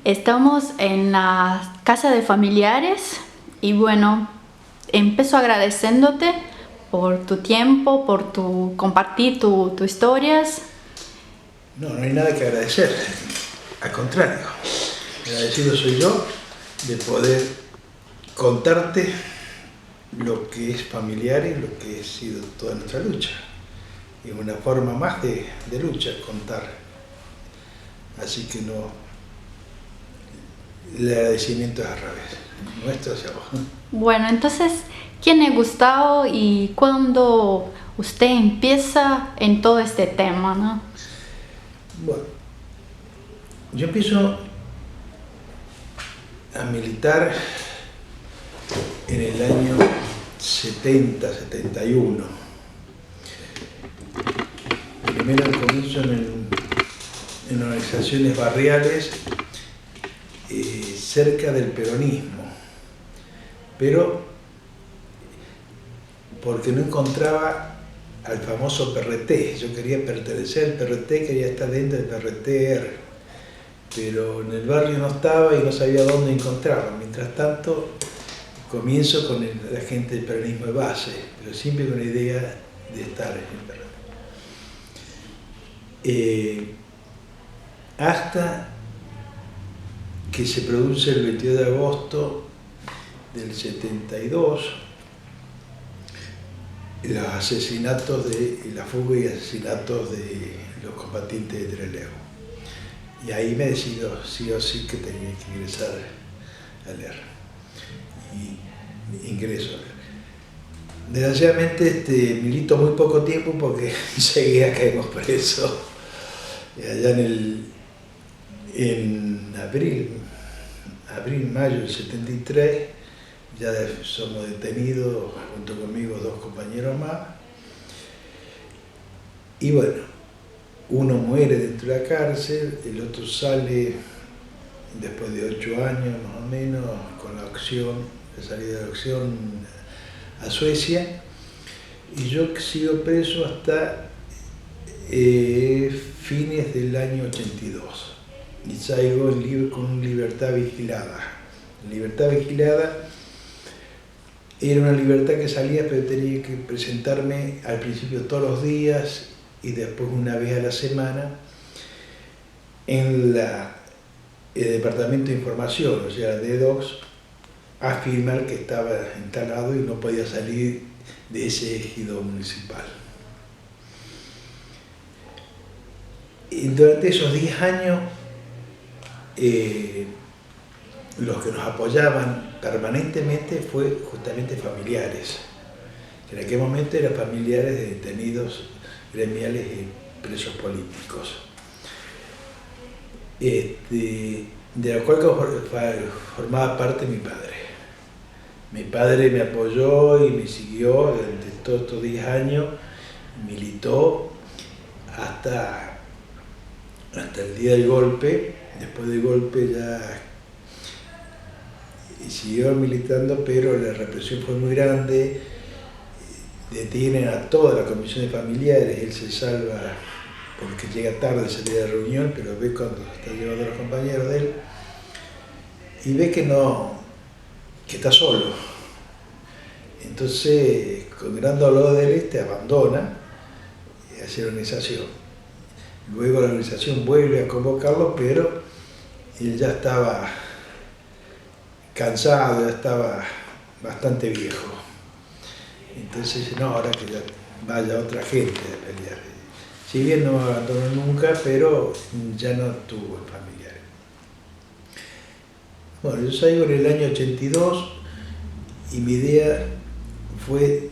Estamos en la casa de familiares y bueno, empiezo agradeciéndote por tu tiempo, por tu compartir tus historias. No hay nada que agradecer, al contrario, agradecido soy yo de poder contarte lo que es familiar y lo que ha sido toda nuestra lucha. Y es una forma más de lucha contar. Así que no, el agradecimiento es al revés, nuestro hacia vos. Bueno, entonces, ¿quién es Gustavo y cuándo usted empieza en todo este tema, no? Bueno, yo empiezo a militar en el año 70, 71. Primero comienzo en organizaciones barriales cerca del peronismo, pero porque no encontraba al famoso PRT. Yo quería pertenecer al PRT, quería estar dentro del PRT, pero en el barrio no estaba y no sabía dónde encontrarlo. Mientras tanto, comienzo con la gente del peronismo de base, pero siempre con la idea de estar en el PRT. Hasta que se produce el 22 de agosto del 72, los asesinatos la fuga y asesinatos de los combatientes de Trelew. Y ahí me decido sí o sí que tenía que ingresar a leer. Y ingreso a leer. Desgraciadamente milito muy poco tiempo porque enseguida caímos presos. Allá en mayo del 73, ya somos detenidos junto conmigo 2 compañeros más. Y bueno, uno muere dentro de la cárcel, el otro sale después de 8 años más o menos, con la salida de acción a Suecia, y yo sigo preso hasta fines del año 82, y salgo con libertad vigilada. Libertad vigilada era una libertad que salía, pero tenía que presentarme al principio todos los días y después una vez a la semana en el departamento de información, o sea, de DOCS, a afirmar que estaba instalado y no podía salir de ese ejido municipal. Y durante esos 10 años, los que nos apoyaban permanentemente fue justamente familiares, que en aquel momento eran familiares de detenidos gremiales y presos políticos, de la cual formaba parte mi padre. Mi padre me apoyó y me siguió durante todos estos 10 años, militó hasta el día del golpe. Después del golpe ya siguió militando, pero la represión fue muy grande, detienen a toda la comisión de familiares, él se salva porque llega tarde ese día de reunión, pero ve cuando está llevando a los compañeros de él y ve que está solo. Entonces, con gran dolor de él, abandona hacia la organización. Luego la organización vuelve a convocarlo, pero él ya estaba cansado, ya estaba bastante viejo. Entonces dice, no, ahora que ya vaya otra gente a pelear. Si bien no me abandonó nunca, pero ya no tuvo familiares. Bueno, yo salgo en el año 82 y mi idea fue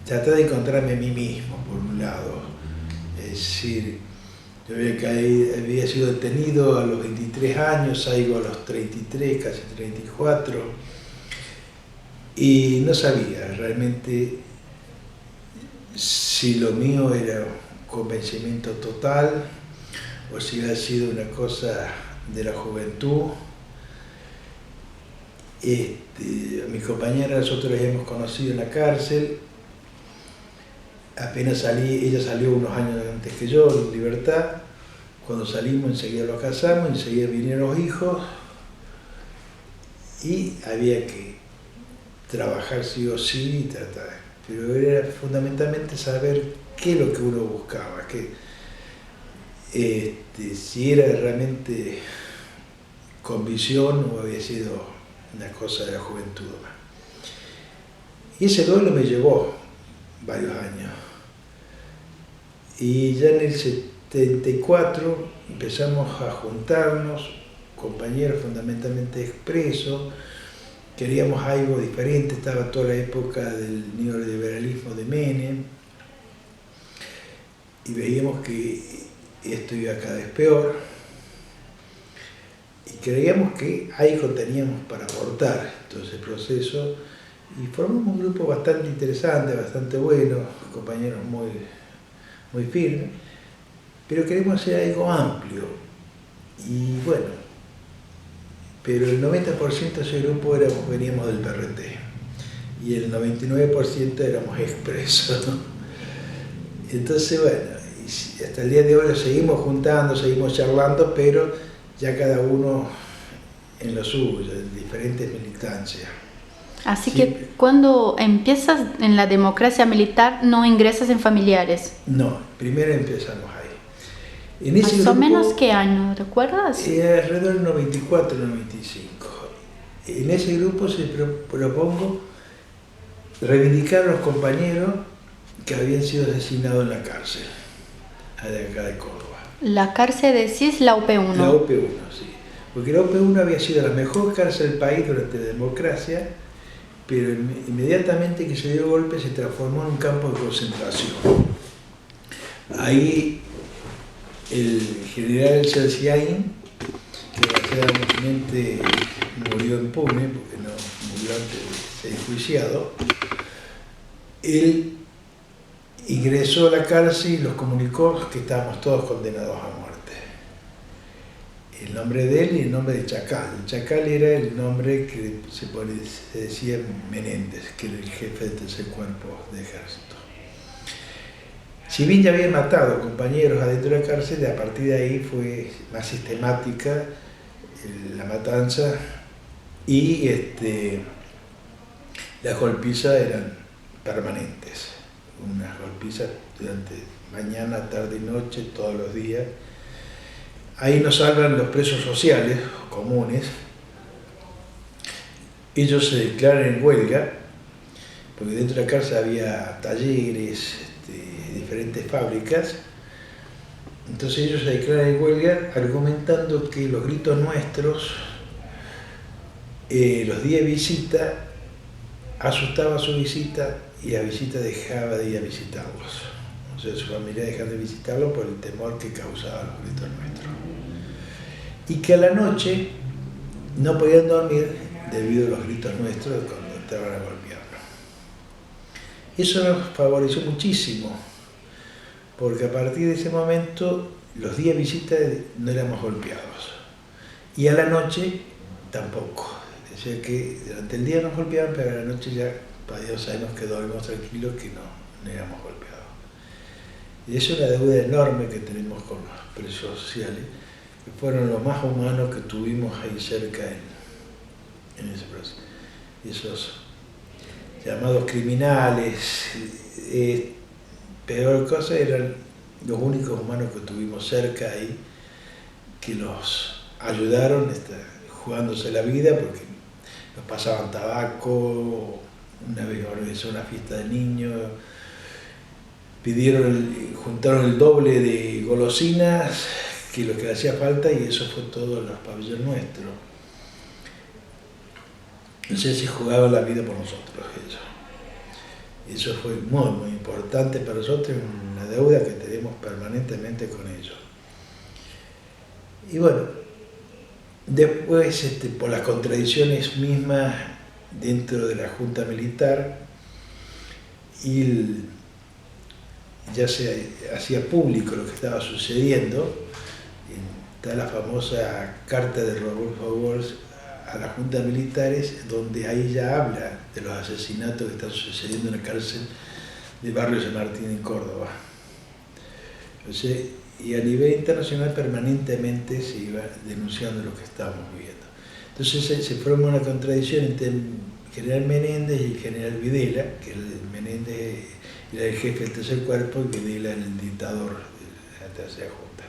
tratar de encontrarme a mí mismo, por un lado. Es decir, yo había sido detenido a los 23 años, salgo a los 33, casi 34, y no sabía realmente si lo mío era un convencimiento total o si había sido una cosa de la juventud. Mi compañera, nosotros la habíamos conocido en la cárcel, apenas salí, ella salió unos años antes que yo, en libertad. Cuando salimos enseguida los casamos, enseguida vinieron los hijos y había que trabajar sí o sí y tratar. Pero era fundamentalmente saber qué es lo que uno buscaba, si era realmente con visión o había sido una cosa de la juventud. Y ese duelo me llevó varios años. Y ya en el 74 empezamos a juntarnos, compañeros fundamentalmente expresos, queríamos algo diferente, estaba toda la época del neoliberalismo de Menem, y veíamos que esto iba cada vez peor, y creíamos que algo teníamos para aportar todo ese proceso, y formamos un grupo bastante interesante, bastante bueno, compañeros muy firmes, pero queremos hacer algo amplio, y bueno, pero el 90% de ese grupo veníamos del PRT, y el 99% éramos expresos. Entonces, bueno, y hasta el día de hoy lo seguimos juntando, seguimos charlando, pero ya cada uno en lo suyo, en diferentes militancias. Así que cuando empiezas en la democracia militar, no ingresas en familiares. No, primero empezamos ahí. En ese grupo, ¿más o menos qué año, recuerdas? Alrededor del 94, 95. En ese grupo se propongo reivindicar a los compañeros que habían sido asesinados en la cárcel, de acá de Córdoba. ¿La cárcel decís la UP1? La UP1, sí. Porque la UP1 había sido la mejor cárcel del país durante la democracia, pero inmediatamente que se dio el golpe se transformó en un campo de concentración. Ahí el general Cerciaín, que desgraciadamente murió impune, porque no murió antes de ser enjuiciado, él ingresó a la cárcel y los comunicó que estábamos todos condenados a muerte. El nombre de él y el nombre de Chacal. Chacal era el nombre que se decía Menéndez, que era el jefe del tercer cuerpo de ejército. Si bien ya había matado compañeros adentro de la cárcel, a partir de ahí fue más sistemática la matanza y las golpizas eran permanentes. Unas golpizas durante mañana, tarde y noche, todos los días. Ahí nos salvan los presos sociales comunes. Ellos se declaran en huelga, porque dentro de la cárcel había talleres, diferentes fábricas. Entonces ellos se declaran en huelga argumentando que los gritos nuestros, los días de visita, asustaba a su visita y la visita dejaba de ir a visitarlos. O sea, su familia dejaba de visitarlos por el temor que causaban los gritos nuestros. Y que a la noche no podían dormir debido a los gritos nuestros cuando entraban a golpearnos. Eso nos favoreció muchísimo, porque a partir de ese momento los días de visita no éramos golpeados. Y a la noche tampoco. O sea que durante el día nos golpeaban, pero a la noche ya, para Dios, sabemos que dormimos tranquilos, que no éramos golpeados. Y eso es una deuda enorme que tenemos con los presos sociales, que fueron los más humanos que tuvimos ahí cerca en ese proceso. Y esos llamados criminales, peor cosa, eran los únicos humanos que tuvimos cerca ahí, que los ayudaron jugándose la vida, porque nos pasaban tabaco. Una vez organizó una fiesta de niños, juntaron el doble de golosinas que lo que le hacía falta, y eso fue todo en los pabellones nuestros. Entonces se jugaban la vida por nosotros ellos. Eso fue muy, muy importante para nosotros, una deuda que tenemos permanentemente con ellos. Y bueno, después, por las contradicciones mismas dentro de la Junta Militar, y ya se hacía público lo que estaba sucediendo. Está la famosa carta de Rodolfo Walsh a las juntas militares, donde ahí ya habla de los asesinatos que están sucediendo en la cárcel de Barrio San Martín en Córdoba. Entonces, y a nivel internacional permanentemente se iba denunciando lo que estábamos viviendo. Entonces se forma una contradicción entre el general Menéndez y el general Videla, que Menéndez era el jefe del tercer cuerpo y Videla el dictador de la tercera junta,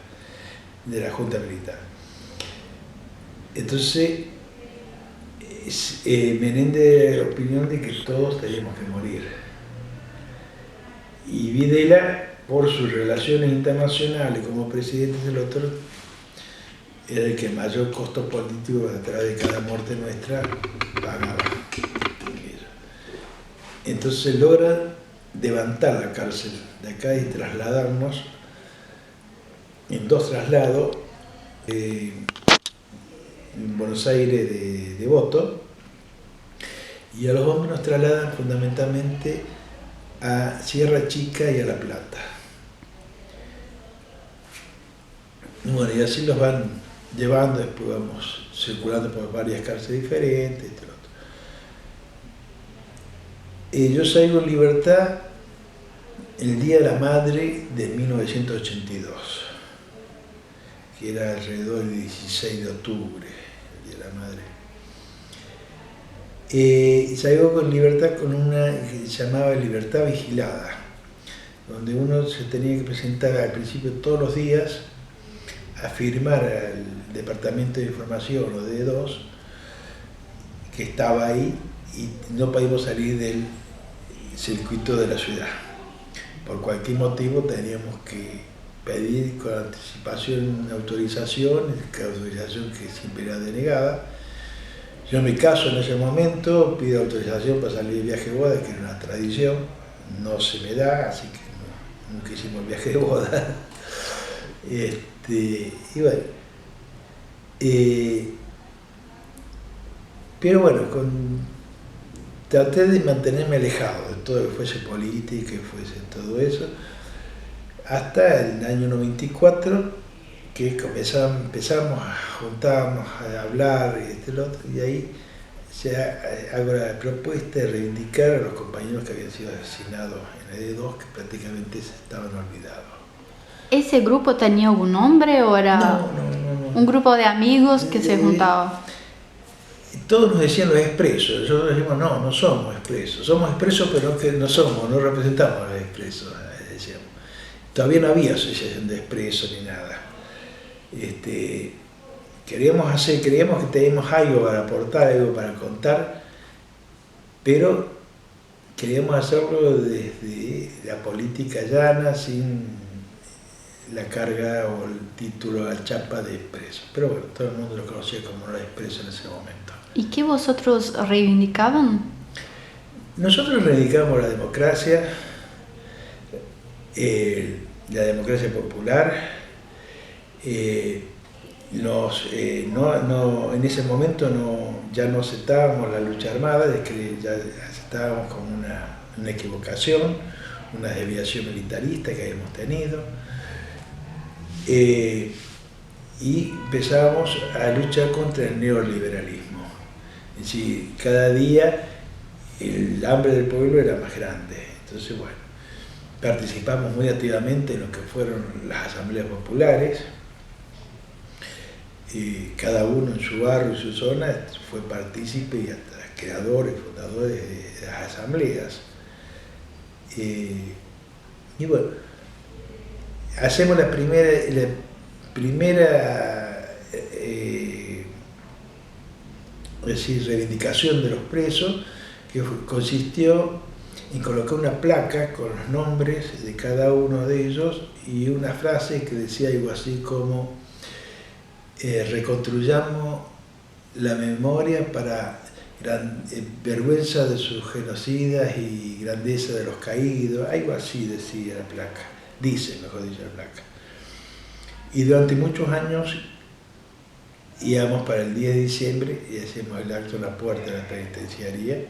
de la junta militar. Entonces Menéndez de la opinión de que todos teníamos que morir. Y Videla, por sus relaciones internacionales como presidente del otro, era el que mayor costo político a través de cada muerte nuestra pagaba. Entonces logra levantar la cárcel de acá y trasladarnos en 2 traslados en Buenos Aires de Devoto, y a los hombres nos trasladan fundamentalmente a Sierra Chica y a La Plata. Bueno, y así los van llevando, después vamos circulando por varias cárceles diferentes. Yo salgo en libertad el Día de la Madre de 1982, que era alrededor del 16 de octubre, el Día de la Madre. Salgo con libertad con una que se llamaba libertad vigilada, donde uno se tenía que presentar al principio todos los días a firmar al Departamento de Información o D2 que estaba ahí, y no podíamos salir del circuito de la ciudad. Por cualquier motivo teníamos que pedir con anticipación una autorización, que siempre era denegada. Yo me caso en ese momento, pido autorización para salir de viaje de boda, que era una tradición, no se me da, así que nunca hicimos viaje de boda. Y bueno, pero bueno, traté de mantenerme alejado de todo lo que fuese política, que fuese todo eso, hasta el año 94, que empezamos a juntarnos, a hablar y lo otro, y ahí hago la propuesta de reivindicar a los compañeros que habían sido asesinados en el E2, que prácticamente estaban olvidados. ¿Ese grupo tenía algún nombre o era No. un grupo de amigos que se juntaba? Todos nos decían los expresos. Nosotros decimos, no somos expresos. Somos expresos, pero no representamos a los expresos, decíamos. Todavía no había asociación de expresos ni nada. Creíamos que teníamos algo para aportar, algo para contar, pero queríamos hacerlo desde la política llana, sin la carga o el título, la chapa de expreso. Pero bueno, todo el mundo lo conocía como los expresos en ese momento. ¿Y qué vosotros reivindicaban? Nosotros reivindicamos la democracia popular. En ese momento ya no aceptábamos la lucha armada, de que ya aceptábamos como una equivocación, una desviación militarista que habíamos tenido. Y empezábamos a luchar contra el neoliberalismo. Es decir, cada día el hambre del pueblo era más grande. Entonces, bueno, participamos muy activamente en lo que fueron las asambleas populares. Cada uno en su barrio y su zona fue partícipe y hasta creadores, fundadores de las asambleas. Y bueno, hacemos la primera reivindicación de los presos, que consistió en colocar una placa con los nombres de cada uno de ellos y una frase que decía algo así como reconstruyamos la memoria para vergüenza de sus genocidas y grandeza de los caídos, algo así decía la placa, dice, mejor dicho, la placa. Y durante muchos años íbamos para el 10 de diciembre y hacíamos el acto en la puerta de la penitenciaría.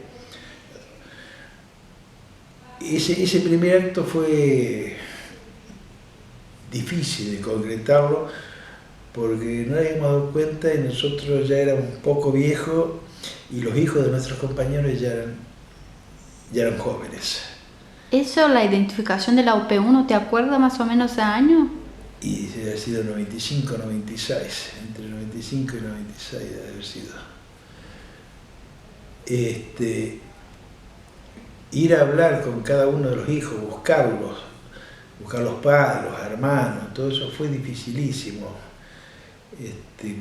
Ese primer acto fue difícil de concretarlo porque no habíamos dado cuenta y nosotros ya éramos un poco viejos y los hijos de nuestros compañeros ya eran jóvenes. ¿Eso, la identificación de la UP1, te acuerdas más o menos ese año? y debe haber sido 95, 96, entre 95 y 96 debe haber sido. Ir a hablar con cada uno de los hijos, buscar los padres, los hermanos, todo eso fue dificilísimo,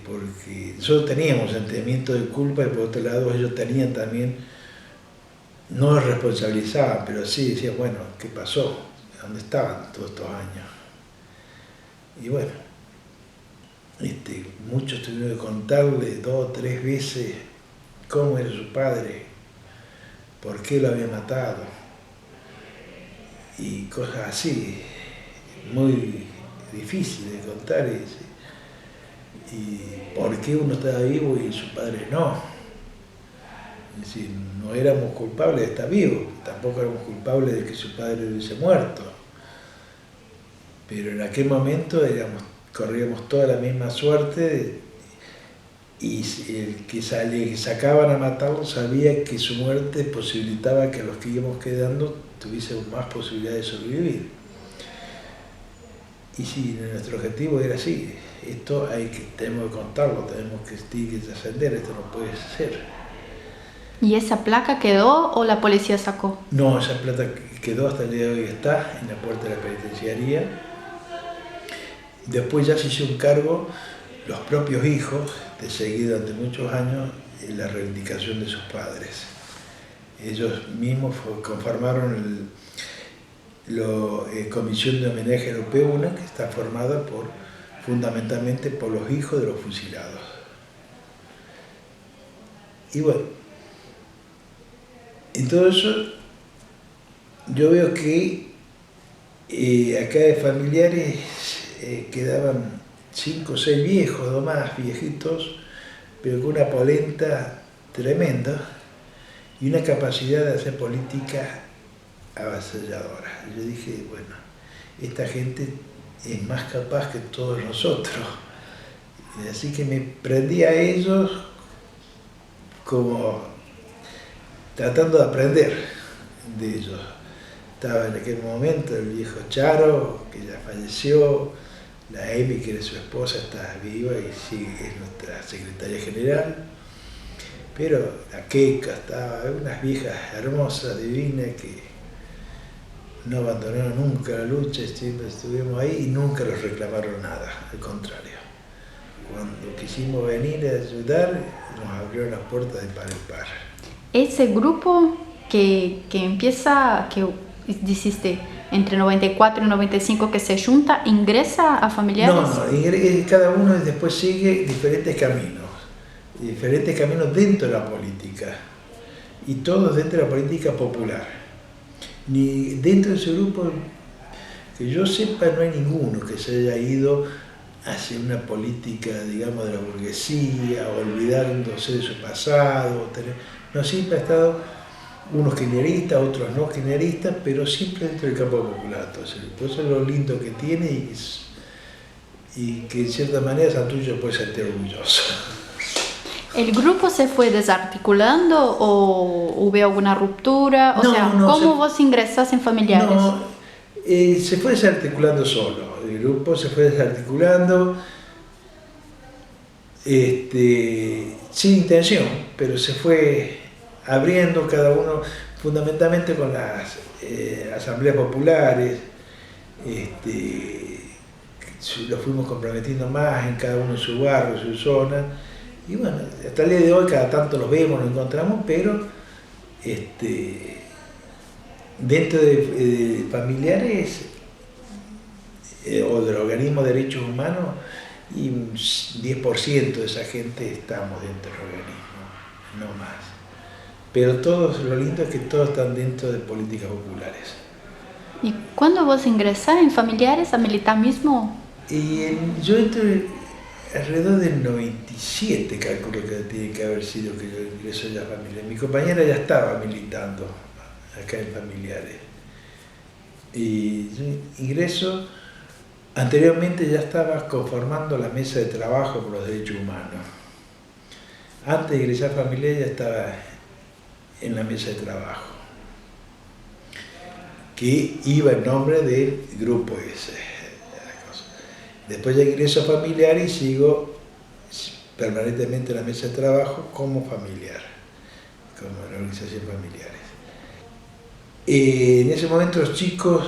porque nosotros teníamos sentimiento de culpa y por otro lado ellos tenían también, no nos responsabilizaban, pero sí decían, bueno, ¿qué pasó? ¿Dónde estaban todos estos años? Y bueno, muchos tuvieron que contarle 2 o 3 veces cómo era su padre, por qué lo había matado, y cosas así, muy difíciles de contar, y por qué uno estaba vivo y su padre no. Es decir, no éramos culpables de estar vivos, tampoco éramos culpables de que su padre hubiese muerto, pero en aquel momento corríamos toda la misma suerte, y el que sacaban a matarlo sabía que su muerte posibilitaba que los que íbamos quedando tuviesen más posibilidad de sobrevivir. Y sí, nuestro objetivo era así, esto tenemos que contarlo, tenemos que trascender, esto no puede ser. ¿Y esa placa quedó o la policía sacó? No, esa placa quedó, hasta el día de hoy está en la puerta de la penitenciaría. Después ya se hizo un cargo los propios hijos, de seguir durante muchos años, en la reivindicación de sus padres. Ellos mismos conformaron la Comisión de Homenaje Europeo, una que está formada fundamentalmente por los hijos de los fusilados. Y bueno, en todo eso yo veo que acá de familiares quedaban 5 o 6 viejos, o más viejitos, pero con una polenta tremenda y una capacidad de hacer política avasalladora. Y yo dije, bueno, esta gente es más capaz que todos nosotros. Y así que me prendí a ellos como tratando de aprender de ellos. Estaba en aquel momento el viejo Charo, que ya falleció, la Emi, que era su esposa, está viva y sigue, es nuestra secretaria general, pero la Queca estaba, unas viejas hermosas, divinas, que no abandonaron nunca la lucha, siempre estuvimos ahí y nunca los reclamaron nada, al contrario. Cuando quisimos venir a ayudar, nos abrieron las puertas de par en par. Ese grupo que empieza, que dijiste, entre 94 y 95 que se junta, ¿ingresa a familiares? No, cada uno después sigue diferentes caminos dentro de la política, y todos dentro de la política popular. Ni dentro de ese grupo, que yo sepa, no hay ninguno que se haya ido hacia una política, digamos, de la burguesía, olvidándose de su pasado. No, siempre ha estado unos kirchneristas, otros no kirchneristas, pero siempre dentro del campo popular. Entonces, eso es lo lindo que tiene, y que en cierta manera Santucho puede sentir orgulloso. ¿El grupo se fue desarticulando o hubo alguna ruptura? ¿Cómo vos ingresás en familiares? No, se fue desarticulando solo. El grupo se fue desarticulando sin intención, pero se fue abriendo cada uno, fundamentalmente con las asambleas populares. Lo fuimos comprometiendo más en cada uno en su barrio, en su zona, y bueno, hasta el día de hoy cada tanto los vemos, nos encontramos, pero dentro de familiares o del organismo de derechos humanos, y un 10% de esa gente estamos dentro del organismo, no más. Pero todos, lo lindo es que todos están dentro de políticas populares. ¿Y cuándo vos ingresás en familiares a militar mismo? Yo entré alrededor del 97, calculo que tiene que haber sido que yo ingreso ya a familiares. Mi compañera ya estaba militando acá en familiares. Y yo ingreso, anteriormente ya estaba conformando la mesa de trabajo por los derechos humanos. Antes de ingresar a familiares ya estaba en la mesa de trabajo, que iba en nombre del grupo ese. Después ya ingreso a familiar y sigo permanentemente en la mesa de trabajo como familiar, como en la organización familiares. En ese momento los chicos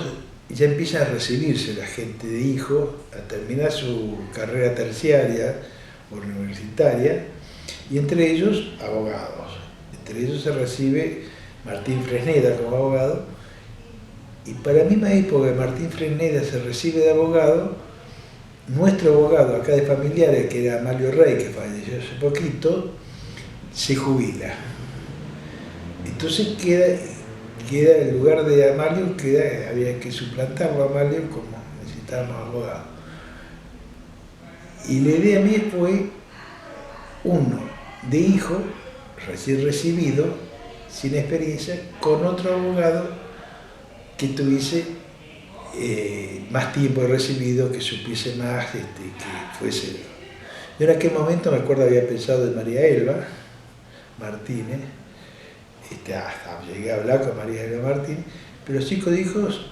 ya empiezan a recibirse, la gente de hijos, a terminar su carrera terciaria o universitaria, y entre ellos abogados. Entre ellos se recibe Martín Fresneda como abogado, y para la misma época que Martín Fresneda se recibe de abogado, nuestro abogado acá de familiares, que era Amalio Rey, que falleció hace poquito, se jubila. Entonces queda el lugar de Amalio, había que suplantarlo a Amalio como necesitábamos abogado. Y la idea mía fue uno de hijo, recién recibido, sin experiencia, con otro abogado que tuviese más tiempo de recibido, que supiese más, que fuese. Yo en aquel momento me acuerdo había pensado en María Elba Martínez, hasta llegué a hablar con María Elba Martínez, pero los chicos de hijos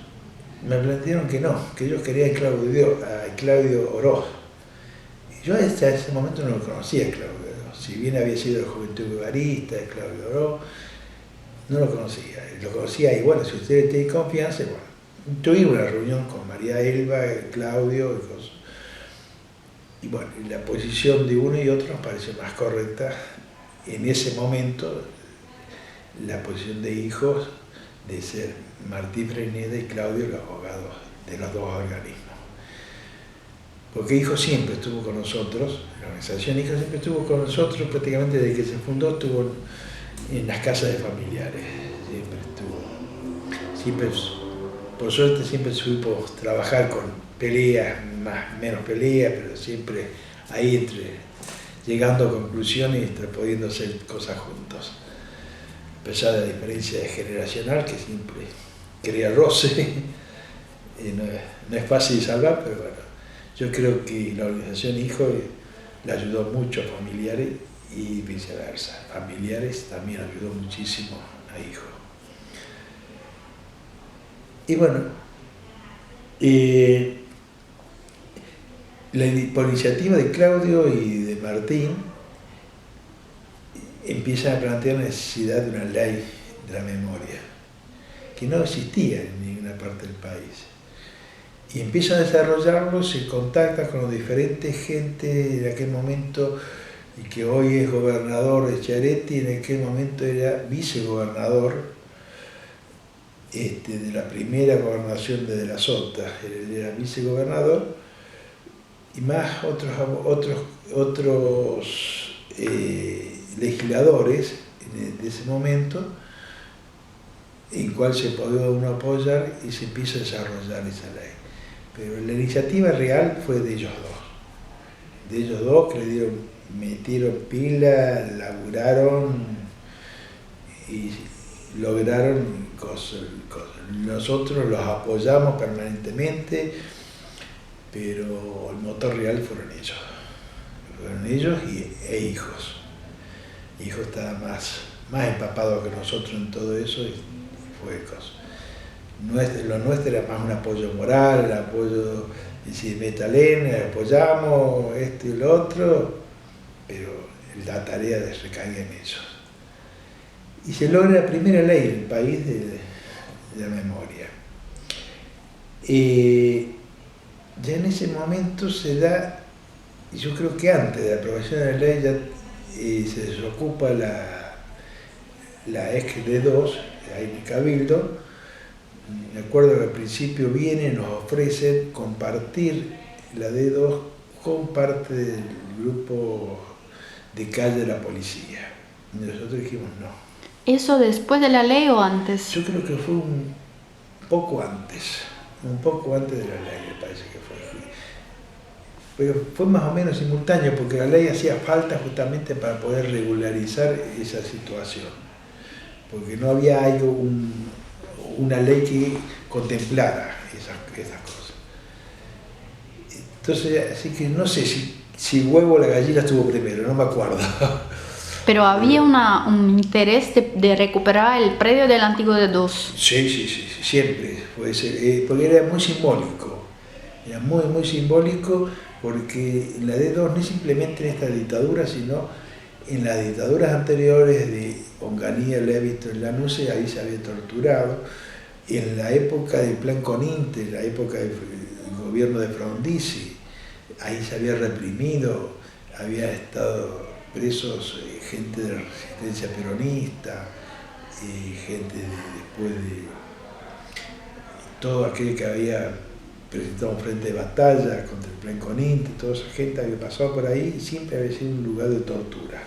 me plantearon que no, que ellos querían a Claudio Oroz. Y yo hasta ese momento no lo conocía a Claudio Oroz, si bien había sido de Juventud Guevarista, de Claudio Oroz, no lo conocía. Lo conocía y bueno, si ustedes tienen confianza, bueno, tuvimos una reunión con María Elba, Claudio y cosas. Y bueno, la posición de uno y otro nos pareció más correcta en ese momento, la posición de hijos, de ser Martín Fresneda y Claudio los abogados de los dos organismos. Porque Hijo siempre estuvo con nosotros, la organización Hijo siempre estuvo con nosotros, prácticamente desde que se fundó estuvo en las casas de familiares, siempre por suerte siempre supimos trabajar con peleas, menos peleas, pero siempre ahí llegando a conclusiones y pudiendo hacer cosas juntos. A pesar de la diferencia generacional que siempre crea roce, no es fácil de salvar, pero bueno, yo creo que la organización Hijo le ayudó mucho a familiares y viceversa. Familiares también ayudó muchísimo a Hijo. Y bueno, por iniciativa de Claudio y de Martín, empiezan a plantear la necesidad de una ley de la memoria, que no existía en ninguna parte del país. Y empiezan a desarrollarlo, se contactan con los diferentes gente de aquel momento, y que hoy es gobernador de Chiaretti, en aquel momento era vicegobernador de la primera gobernación de la Sota, él era vicegobernador, y más otros legisladores de ese momento, en cual se podía uno apoyar y se empieza a desarrollar esa ley. Pero la iniciativa real fue de ellos dos que metieron pila, laburaron y lograron cosas. Nosotros los apoyamos permanentemente, pero el motor real fueron ellos e Hijos. Hijo estaba más empapado que nosotros en todo eso y fue cosa. Lo nuestro era más un apoyo moral, el apoyo, decir, métale, apoyamos esto y lo otro, pero la tarea recaía en ellos. Y se logra la primera ley del país de la memoria. Ya en ese momento se da, y yo creo que antes de la aprobación de la ley ya se desocupa la ex D2, ahí en el Cabildo. Me acuerdo que al principio vienen, nos ofrecen compartir la D2 con parte del grupo de calle de la policía. Y nosotros dijimos no. ¿Eso después de la ley o antes? Yo creo que fue un poco antes de la ley, me parece que fue. Pero fue más o menos simultáneo, porque la ley hacía falta justamente para poder regularizar esa situación. Porque no había algo, una ley que contemplara esas cosas. Entonces, así que no sé si huevo o la gallina estuvo primero, no me acuerdo. Pero había un interés de recuperar el predio del antiguo D2. Sí, siempre. Porque era muy simbólico. Era muy, muy simbólico porque en la D2 no simplemente en esta dictadura, sino en las dictaduras anteriores de Onganía, Levito y Lanuse, ahí se había torturado. En la época del Plan Coninte, en la época del gobierno de Frondizi, ahí se había reprimido, había estado presos gente de la resistencia peronista, gente después de todo aquel que había presentado un frente de batalla contra el Plan Coninte, toda esa gente había pasado por ahí y siempre había sido un lugar de tortura,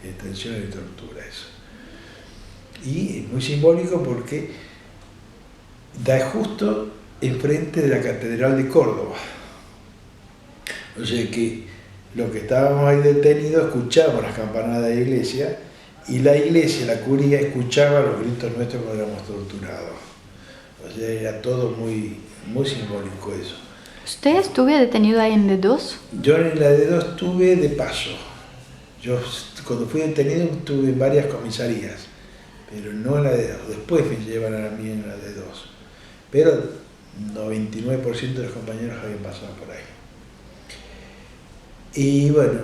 de detención y de tortura eso. Y es muy simbólico porque da justo enfrente de la Catedral de Córdoba. O sea que los que estábamos ahí detenidos escuchábamos las campanadas de la iglesia y la iglesia, la curia, escuchaba los gritos nuestros cuando éramos torturados. O sea, era todo muy, muy simbólico eso. ¿Usted estuvo detenido ahí en D2? Yo en la D2 estuve de paso. Yo cuando fui detenido estuve en varias comisarías, pero no en la D2. Después me llevaron a mí en la D2. Pero 99% de los compañeros habían pasado por ahí. Y bueno,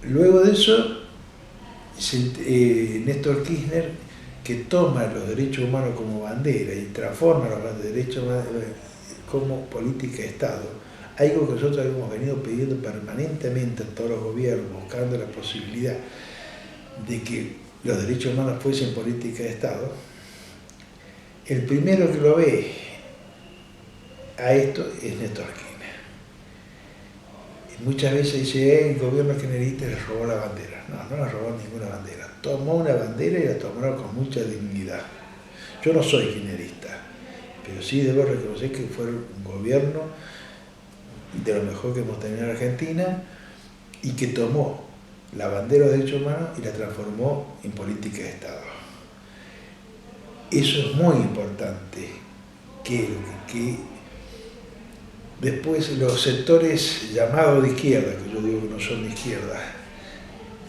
luego de eso, Néstor Kirchner, que toma los derechos humanos como bandera y transforma los derechos humanos como política de Estado, algo que nosotros habíamos venido pidiendo permanentemente a todos los gobiernos, buscando la posibilidad de que los derechos humanos fuesen política de Estado. El primero que lo ve a esto es Néstor Kirchner. Muchas veces dice, el gobierno kirchnerista les robó la bandera. No, no les robó ninguna bandera. Tomó una bandera y la tomó con mucha dignidad. Yo no soy kirchnerista, pero sí debo reconocer que fue un gobierno de lo mejor que hemos tenido en Argentina y que tomó la bandera de derechos humanos y la transformó en política de Estado. Eso es muy importante, que después los sectores llamados de izquierda, que yo digo que no son de izquierda,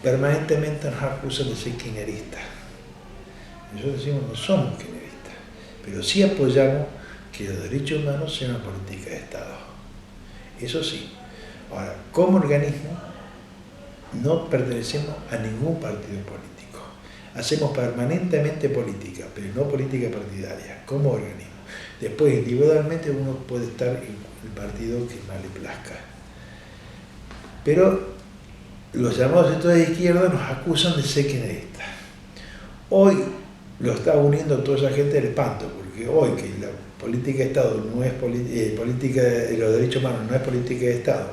permanentemente nos acusan de ser kirchneristas. Nosotros decimos no somos kirchneristas, pero sí apoyamos que los derechos humanos sean una política de Estado. Eso sí. Ahora, como organismo, no pertenecemos a ningún partido político. Hacemos permanentemente política, pero no política partidaria, como organismo. Después, individualmente, uno puede estar en el partido que más le plazca. Pero los llamados sectores de izquierda nos acusan de ser kirchneristas. Hoy lo está uniendo toda esa gente del espanto, porque hoy que la política de Estado no es política de los derechos humanos, no es política de Estado,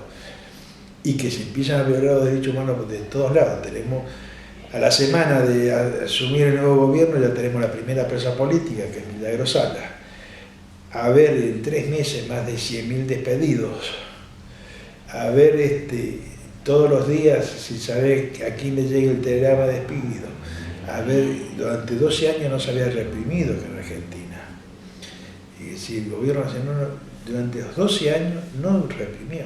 y que se empiezan a violar los derechos humanos de todos lados. Tenemos, a la semana de asumir el nuevo gobierno, ya tenemos la primera presa política, que es Milagro Sala. A ver, en 3 meses más de 100.000 despedidos, a ver todos los días sin saber a quién le llega el telegrama de despido, a ver, durante 12 años no se había reprimido que en Argentina. Es decir, el gobierno nacional durante los 12 años no reprimió,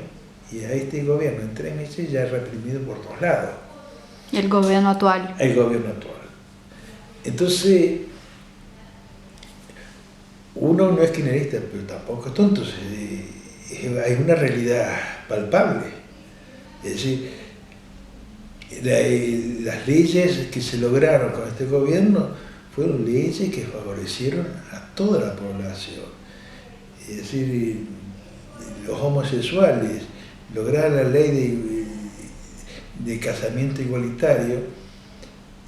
y a este gobierno en 3 meses ya ha reprimido por todos lados. El gobierno actual. El gobierno actual. Entonces, uno no es kirchnerista, pero tampoco es tonto. Hay una realidad palpable. Es decir, las leyes que se lograron con este gobierno fueron leyes que favorecieron a toda la población. Es decir, los homosexuales, lograr la ley de casamiento igualitario,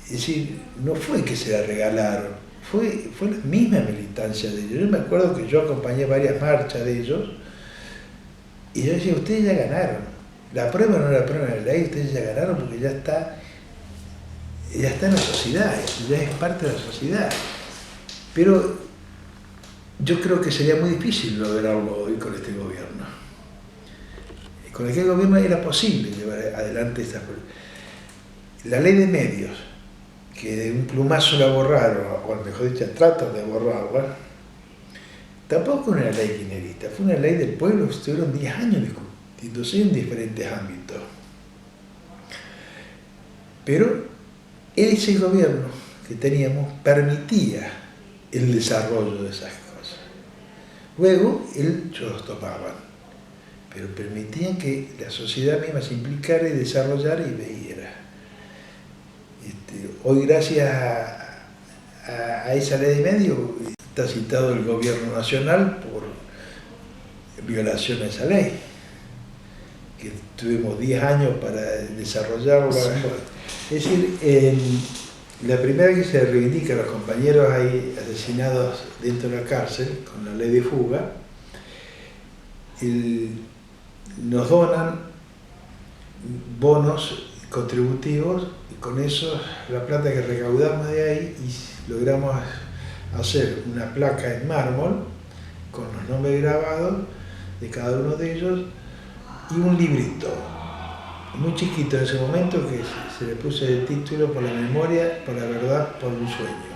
es decir, no fue que se la regalaron, fue la misma militancia de ellos. Yo me acuerdo que yo acompañé varias marchas de ellos y yo decía, ustedes ya ganaron. La prueba no era la prueba de la ley, ustedes ya ganaron porque ya está en la sociedad, ya es parte de la sociedad. Pero yo creo que sería muy difícil lograrlo hoy con este gobierno. Con aquel gobierno era posible llevar adelante esta política. La ley de medios, que de un plumazo la borraron, o mejor dicho, tratan de borrarla, tampoco era una ley kirchnerista, fue una ley del pueblo que estuvieron 10 años discutiéndose en diferentes ámbitos. Pero ese gobierno que teníamos permitía el desarrollo de esas cosas. Luego, ellos tomaban, pero permitían que la sociedad misma se implicara y desarrollara y viera. Hoy, gracias a esa ley de medios, está citado el gobierno nacional por violación a esa ley, que tuvimos 10 años para desarrollarla. Es decir, la primera que se reivindica a los compañeros ahí asesinados dentro de la cárcel, con la ley de fuga, nos donan bonos contributivos y con eso la plata que recaudamos de ahí y logramos hacer una placa en mármol con los nombres grabados de cada uno de ellos y un librito muy chiquito en ese momento que se le puso el título Por la memoria, por la verdad, por un sueño.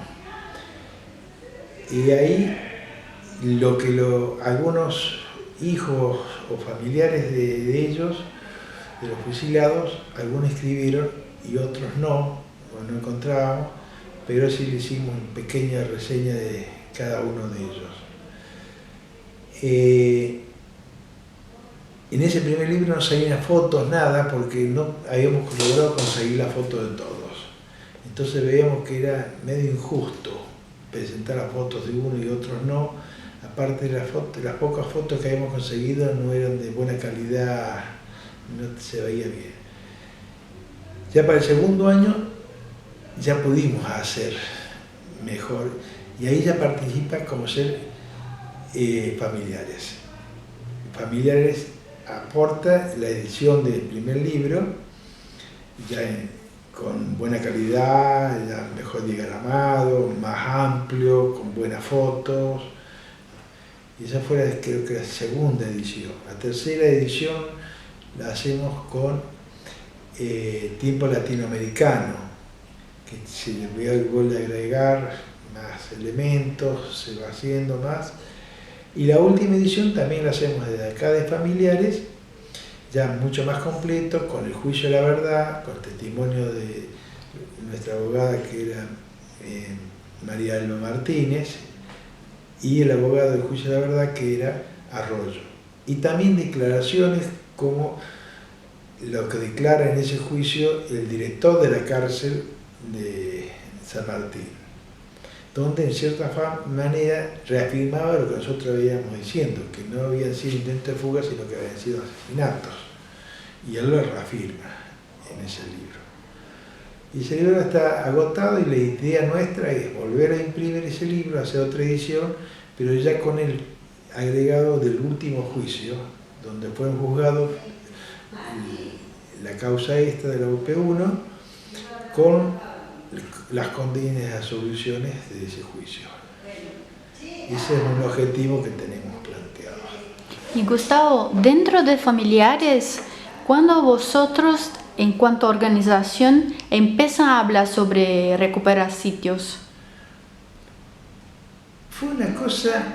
Y ahí algunos hijos o familiares de ellos, de los fusilados, algunos escribieron y otros no encontrábamos, pero sí le hicimos una pequeña reseña de cada uno de ellos. En ese primer libro no salían fotos, nada, porque no habíamos logrado conseguir la foto de todos. Entonces veíamos que era medio injusto presentar las fotos de uno y otros no. Aparte de las pocas fotos que habíamos conseguido no eran de buena calidad, no se veía bien. Ya para el segundo año ya pudimos hacer mejor y ahí ya participa como ser familiares. Familiares aporta la edición del primer libro, ya con buena calidad, ya mejor diagramado, más amplio, con buenas fotos. Y esa fue creo que la segunda edición. La tercera edición la hacemos con tiempo latinoamericano, que se le vuelve a agregar más elementos, se va haciendo más. Y la última edición también la hacemos desde acá de familiares, ya mucho más completo, con el juicio de la verdad, con testimonio de nuestra abogada que era María Alba Martínez, y el abogado del juicio de la verdad que era Arroyo. Y también declaraciones como lo que declara en ese juicio el director de la cárcel de San Martín, donde en cierta manera reafirmaba lo que nosotros veíamos diciendo, que no habían sido intentos de fuga, sino que habían sido asesinatos. Y él lo reafirma en ese libro. Y ese libro está agotado y la idea nuestra es volver a imprimir ese libro, hacer otra edición, pero ya con el agregado del último juicio, donde fue juzgado la causa esta de la UP1, con las condenas y absoluciones de ese juicio. Ese es un objetivo que tenemos planteado. Y Gustavo, dentro de familiares, ¿cuándo vosotros, en cuanto a organización, empiezan a hablar sobre recuperar sitios? Fue una cosa,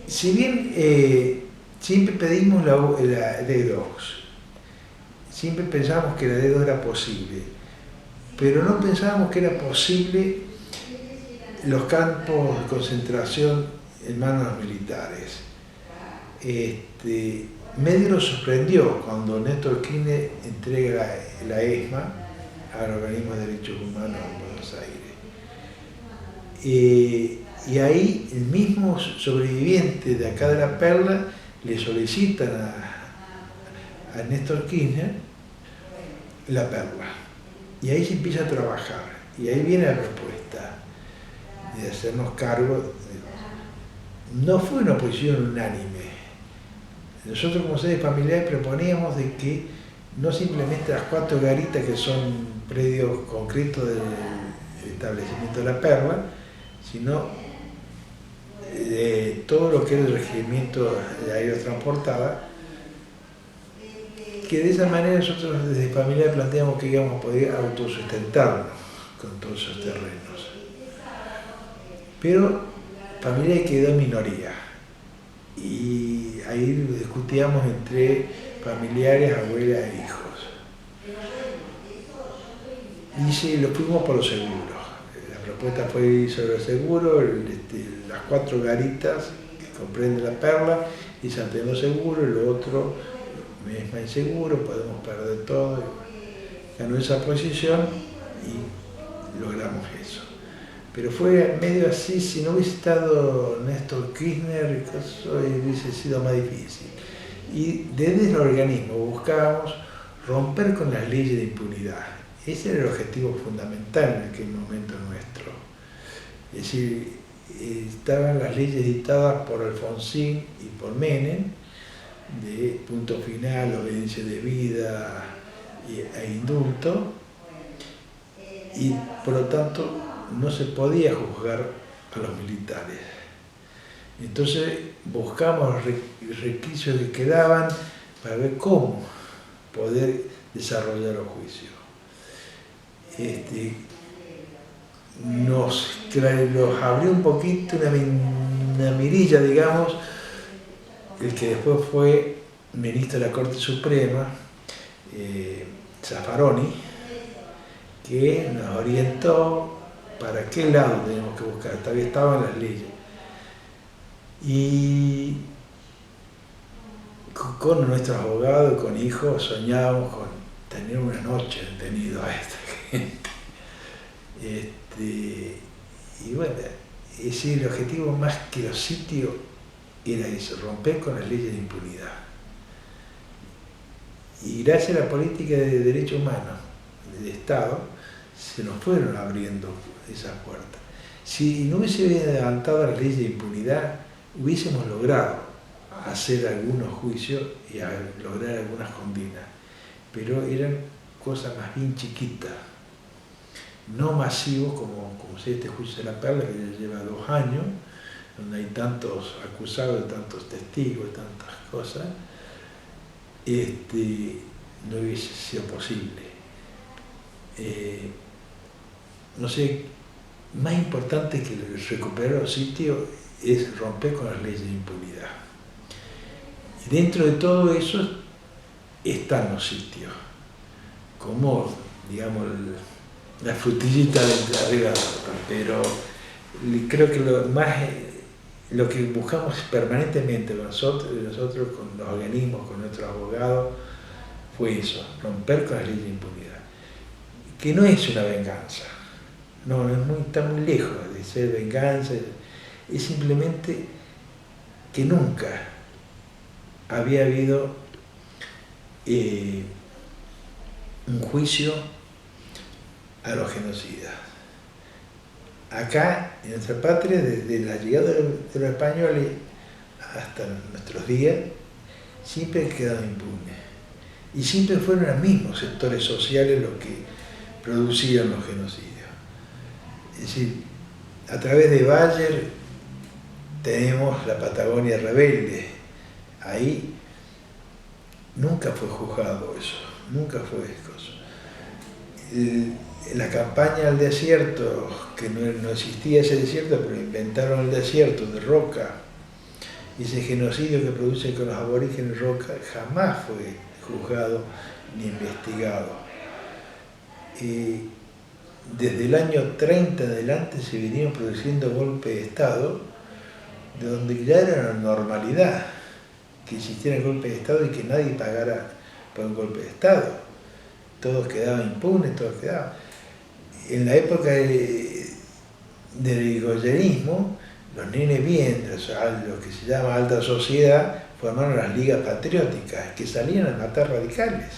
si bien siempre pedimos la D2, siempre pensábamos que la D2 era posible, pero no pensábamos que era posible los campos de concentración en manos de los militares. Medio nos sorprendió cuando Néstor Kirchner entrega la ESMA al Organismo de Derechos Humanos en Buenos Aires. Y ahí el mismo sobreviviente de acá de La Perla le solicitan a Néstor Kirchner La Perla. Y ahí se empieza a trabajar, y ahí viene la propuesta de hacernos cargo. No fue una posición unánime. Nosotros como sedes familiares proponíamos de que no simplemente las 4 garitas que son predios concretos del establecimiento de La Perla, sino de todo lo que era el regimiento de aerotransportada, que de esa manera nosotros desde familia planteamos que íbamos a poder autosustentarnos con todos esos terrenos. Pero familia quedó en minoría y ahí discutíamos entre familiares, abuelas e hijos. Y sí, lo fuimos por los seguros. La propuesta fue sobre el seguro, las 4 garitas que comprende la perla, y ya tenemos seguro, y lo otro es más inseguro, podemos perder todo. Ganó esa posición y logramos eso. Pero fue medio así, si no hubiese estado Néstor Kirchner, hubiese sido más difícil. Y desde el organismo buscábamos romper con las leyes de impunidad. Ese era el objetivo fundamental en aquel momento nuestro. Es decir, estaban las leyes dictadas por Alfonsín y por Menem, de punto final, obediencia debida e indulto, y por lo tanto no se podía juzgar a los militares. Entonces buscamos los requisitos que quedaban para ver cómo poder desarrollar los juicios. Nos abrió un poquito una mirilla, digamos, el que después fue ministro de la Corte Suprema, Zaffaroni, que nos orientó para qué lado teníamos que buscar. Todavía estaban las leyes. Y con nuestros abogados y con hijos soñábamos con tener una noche detenido a esta gente. Y bueno, ese el objetivo más que los sitios era eso, romper con las leyes de impunidad. Y gracias a la política de derechos humanos del Estado, se nos fueron abriendo esas puertas. Si no hubiese levantado las leyes de impunidad, hubiésemos logrado hacer algunos juicios y lograr algunas condenas, pero eran cosas más bien chiquitas, no masivos como este juicio de la Perla, que ya lleva 2 años, donde hay tantos acusados, tantos testigos, tantas cosas. No hubiese sido posible. No sé, más importante que recuperar los sitios es romper con las leyes de impunidad. Y dentro de todo eso están los sitios, como, digamos, la frutillita de arriba, pero creo que lo que buscamos permanentemente nosotros con los organismos, con nuestros abogados, fue eso, romper con las leyes de impunidad, que no es una venganza, no, está muy lejos de ser venganza, es simplemente que nunca había habido un juicio a los genocidas. Acá, en nuestra patria, desde la llegada de los españoles hasta nuestros días, siempre han quedado impunes. Y siempre fueron los mismos sectores sociales los que producían los genocidios. Es decir, a través de Bayer tenemos la Patagonia rebelde. Ahí nunca fue juzgado eso, nunca fue eso. La campaña al desierto, que no existía ese desierto, pero inventaron el desierto de Roca, y ese genocidio que producen con los aborígenes Roca jamás fue juzgado ni investigado. Desde el año 30 en adelante se vinieron produciendo golpes de Estado, de donde ya era una normalidad que existieran golpes de Estado y que nadie pagara por un golpe de Estado. Todos quedaban impunes, todos quedaban. En la época del goyerismo, los nenes bien, o sea, lo que se llama alta sociedad, formaron las ligas patrióticas, que salían a matar radicales.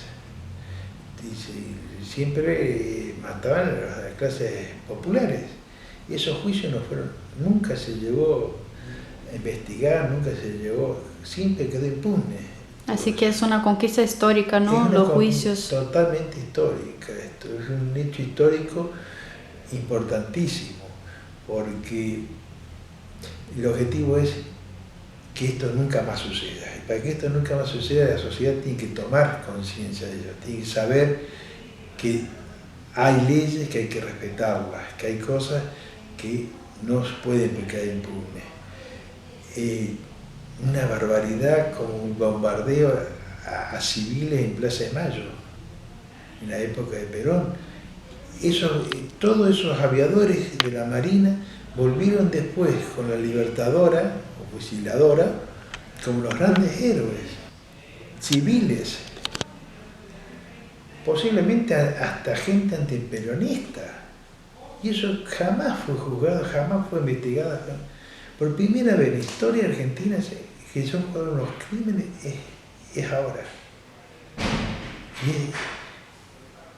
Y siempre mataban a las clases populares. Y esos juicios nunca se llegó a investigar, nunca se llegó, siempre quedó impune. Así que es una conquista histórica, ¿no? Los juicios. Totalmente histórica. Esto es un hecho histórico importantísimo, porque el objetivo es que esto nunca más suceda. Y para que esto nunca más suceda, la sociedad tiene que tomar conciencia de ello, tiene que saber que hay leyes que hay que respetarlas, que hay cosas que no pueden quedar impunes. Una barbaridad como un bombardeo a civiles en Plaza de Mayo, en la época de Perón. Todos esos aviadores de la Marina volvieron después con la Libertadora o Fusiladora como los grandes héroes civiles, posiblemente hasta gente antiperonista. Y eso jamás fue juzgado, jamás fue investigado. Por primera vez en la historia argentina que son los crímenes es ahora.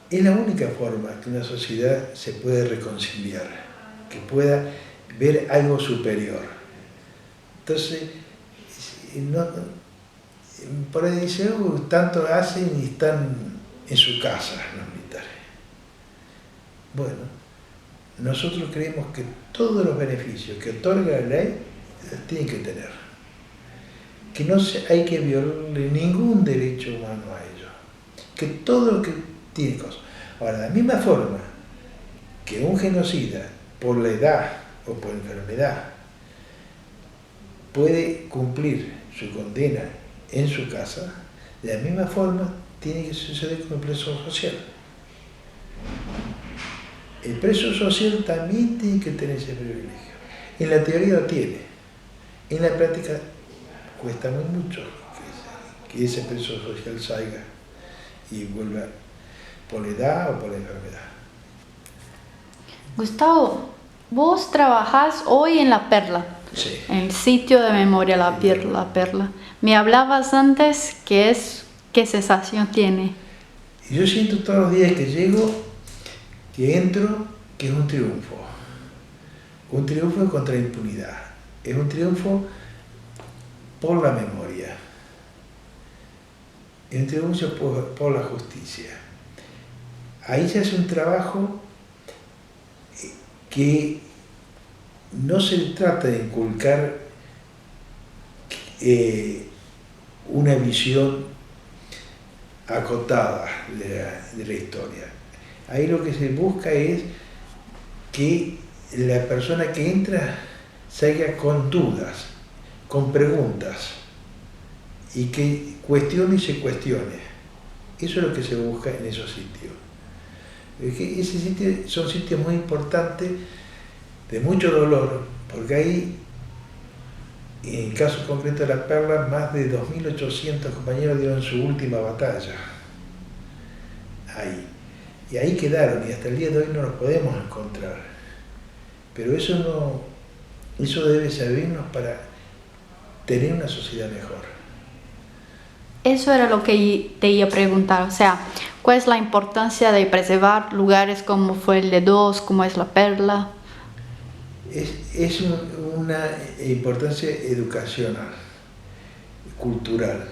Y es la única forma que una sociedad se puede reconciliar, que pueda ver algo superior. Entonces, por ahí dice, tanto hacen y están en su casa los militares. Bueno, nosotros creemos que todos los beneficios que otorga la ley los tienen que tener. Que no hay que violarle ningún derecho humano a ellos. Que todo lo que tiene cosas. Ahora, de la misma forma que un genocida, por la edad o por enfermedad, puede cumplir su condena en su casa, de la misma forma tiene que suceder con el preso social. El preso social también tiene que tener ese privilegio. En la teoría lo tiene, en la práctica cuesta muy mucho que ese preso social salga y vuelva por la edad o por la enfermedad. Gustavo, vos trabajás hoy en La Perla, Sí. en el sitio de memoria La Perla. Me hablabas antes qué sensación tiene. Y yo siento todos los días que llego, que entro, que es un triunfo. Un triunfo contra la impunidad. Es un triunfo por la memoria. Es un triunfo por la justicia. Ahí se hace un trabajo que no se trata de inculcar una visión acotada de la historia. Ahí lo que se busca es que la persona que entra salga con dudas, con preguntas, y que cuestione y se cuestione. Eso es lo que se busca en esos sitios. Esos sitios son sitios muy importantes, de mucho dolor, porque ahí, en el caso concreto de La Perla, más de 2.800 compañeros dieron su última batalla. Ahí. Y ahí quedaron, y hasta el día de hoy no los podemos encontrar. Pero eso debe servirnos para tener una sociedad mejor. Eso era lo que te iba a preguntar, o sea, ¿cuál es la importancia de preservar lugares como fue el de Dos, como es La Perla? Es una importancia educacional, cultural.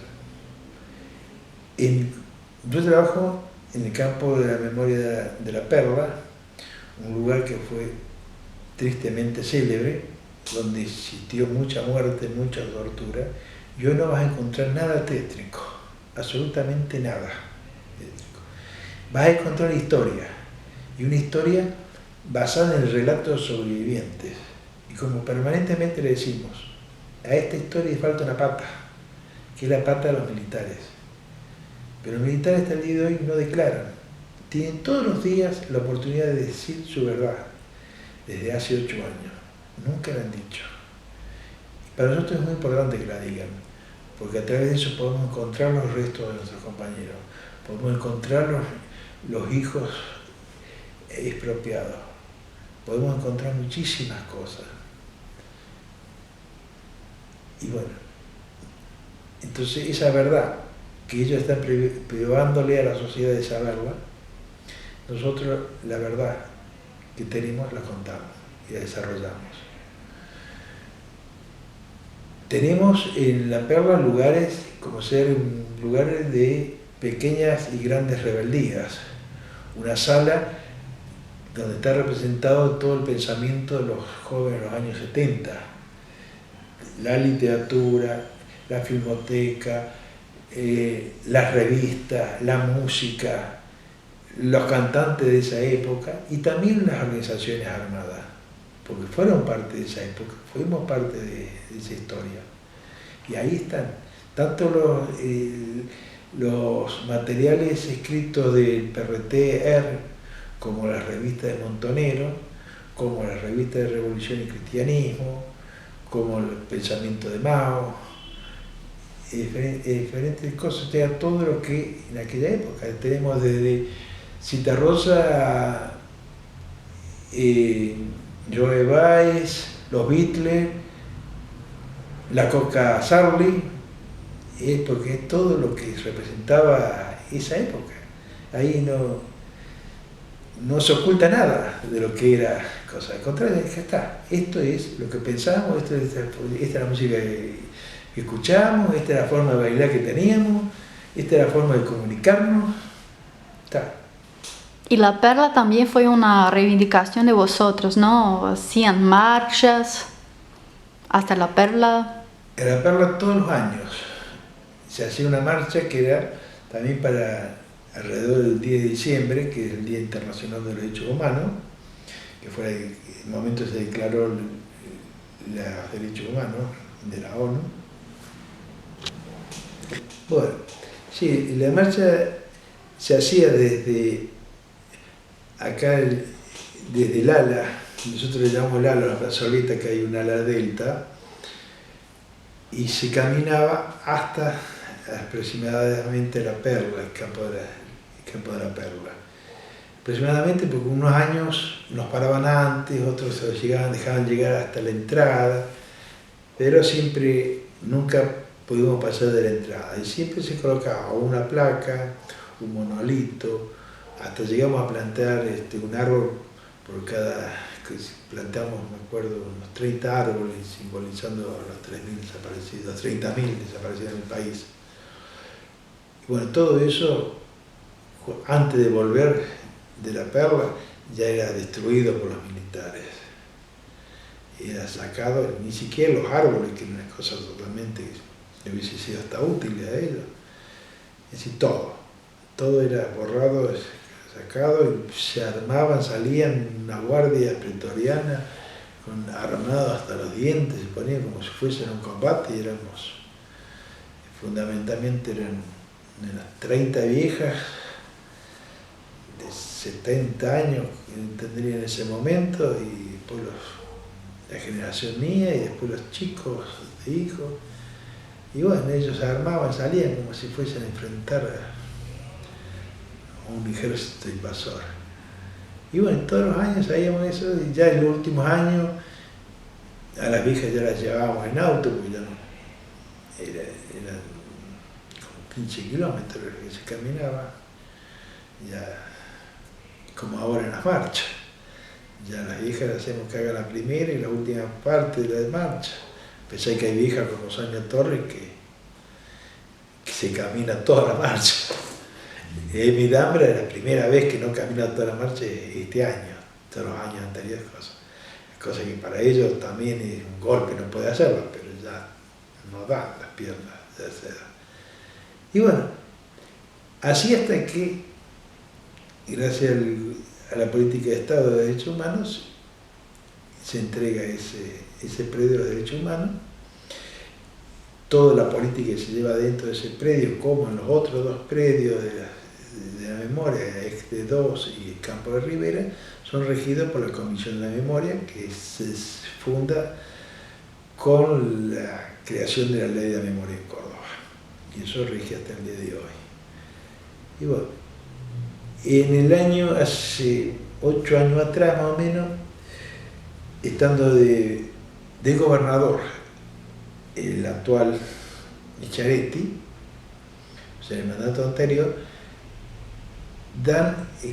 Yo trabajo en el campo de la memoria de La Perla, un lugar que fue tristemente célebre, donde existió mucha muerte, mucha tortura, y hoy no vas a encontrar nada tétrico, absolutamente nada tétrico. Vas a encontrar historia, y una historia basada en el relato de los sobrevivientes. Y como permanentemente le decimos, a esta historia le falta una pata, que es la pata de los militares. Pero los militares hasta el día de hoy no declaran. Tienen todos los días la oportunidad de decir su verdad, desde hace 8 años. Nunca la han dicho. Y para nosotros es muy importante que la digan, porque a través de eso podemos encontrar los restos de nuestros compañeros, podemos encontrar los hijos expropiados, podemos encontrar muchísimas cosas. Y bueno, entonces esa verdad que ellos están privándole a la sociedad de saberla, nosotros la verdad que tenemos la contamos y la desarrollamos. Tenemos en La Perla lugares como ser lugares de pequeñas y grandes rebeldías, una sala donde está representado todo el pensamiento de los jóvenes de los años 70, la literatura, la filmoteca, las revistas, la música, los cantantes de esa época y también las organizaciones armadas, porque fueron parte de esa época, fuimos parte de esa historia. Y ahí están, tanto los materiales escritos del PRT-R como las revistas de Montonero, como la revista de Revolución y Cristianismo, como el pensamiento de Mao, diferentes cosas, o sea, todo lo que en aquella época tenemos desde Citarrosa, Joe Baez, los Beatles, la Coca Charlie, porque es todo lo que representaba esa época. Ahí no se oculta nada de lo que era cosa. Al contrario, ya está. Esto es lo que pensamos, esta es la música que escuchamos, esta es la forma de bailar que teníamos, esta es la forma de comunicarnos. Está. Y la Perla también fue una reivindicación de vosotros, ¿no? Hacían marchas hasta la Perla. En la Perla todos los años se hacía una marcha que era también para alrededor del 10 de diciembre, que es el Día Internacional de los Derechos Humanos, que fue el momento que se declaró los derechos humanos de la ONU. Bueno, sí, la marcha se hacía desde acá, desde el ala, nosotros le llamamos el ala, la plazoleta, que hay un ala delta, y se caminaba hasta aproximadamente la Perla, el campo de la Perla. Aproximadamente porque unos años nos paraban antes, otros se dejaban llegar hasta la entrada, pero siempre, nunca pudimos pasar de la entrada. Y siempre se colocaba una placa, un monolito, hasta llegamos a plantar un árbol por cada, plantamos, me acuerdo, unos 30 árboles simbolizando a los 3.000 desaparecidos, 30.000 desaparecidos en el país. Y bueno, todo eso, antes de volver de la Perla, ya era destruido por los militares. Era sacado, ni siquiera los árboles, que era una cosa totalmente que hubiese sido hasta útil a ellos. Es decir, todo era borrado, sacado, y se armaban, salían una guardia pretoriana, armados hasta los dientes, se ponían como si fuesen un combate, y éramos, fundamentalmente eran unas 30 viejas de 70 años que tendrían en ese momento, y después la generación mía, y después los chicos de hijos, y bueno, ellos se armaban, salían como si fuesen a enfrentar a un ejército invasor. Y bueno, todos los años hacíamos eso, y ya en los últimos años a las viejas ya las llevábamos en auto, porque ya no, eran como 15 kilómetros que se caminaba, ya como ahora en las marchas. Ya las viejas las hacemos que hagan la primera y la última parte de la marcha. Pensé que hay viejas como Sonia Torres que se camina toda la marcha. Amy Dambra es la primera vez que no camina toda la marcha este año, todos los años anteriores, cosa que para ellos también es un golpe, no puede hacerlo, pero ya no dan las piernas, ya se da. Y bueno, así hasta que, gracias a la política de Estado de Derechos Humanos, se entrega ese predio de los derechos humanos. Toda la política que se lleva dentro de ese predio, como en los otros dos predios de la memoria, Este 2 y el Campo de Rivera, son regidos por la Comisión de la Memoria, que se funda con la creación de la Ley de la Memoria en Córdoba. Y eso rige hasta el día de hoy. Y bueno, en el año, hace 8 años atrás más o menos, estando de gobernador el actual Micharetti, o sea, el mandato anterior,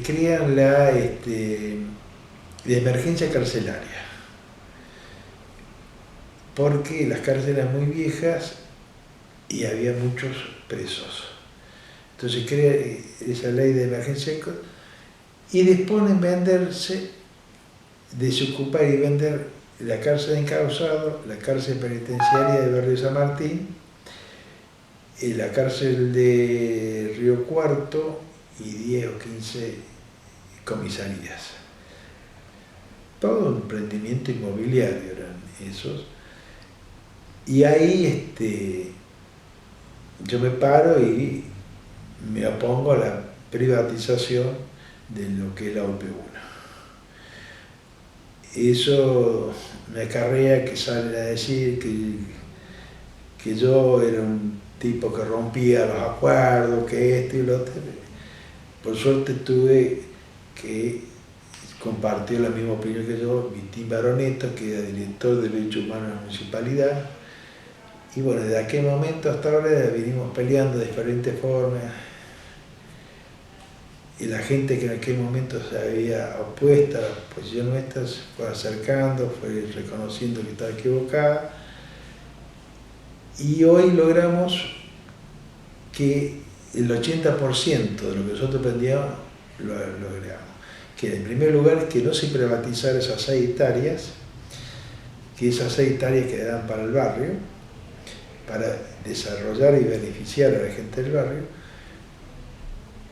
crean la emergencia carcelaria, porque las cárceles eran muy viejas y había muchos presos. Entonces crea esa ley de emergencia y disponen venderse, desocupar y vender la cárcel de encausados, la cárcel penitenciaria de Barrio San Martín, la cárcel de Río Cuarto y 10 o 15 comisarías. Todo un emprendimiento inmobiliario eran esos. Y ahí yo me paro y me opongo a la privatización de lo que es la OP1. eso me acarrea que salen a decir que yo era un tipo que rompía los acuerdos, que esto y lo otro. Por suerte tuve que compartió la misma opinión que yo, Vitín Baroneto, que era director de Derechos Humanos de la Municipalidad. Y bueno, desde aquel momento hasta ahora vinimos peleando de diferentes formas. Y la gente que en aquel momento se había opuesta a la posición nuestra se fue acercando, fue reconociendo que estaba equivocada. Y hoy logramos que el 80% de lo que nosotros pedíamos lo logramos. Que en primer lugar que no se privatizara esas 6 hectáreas, que esas 6 hectáreas quedaran para el barrio, para desarrollar y beneficiar a la gente del barrio,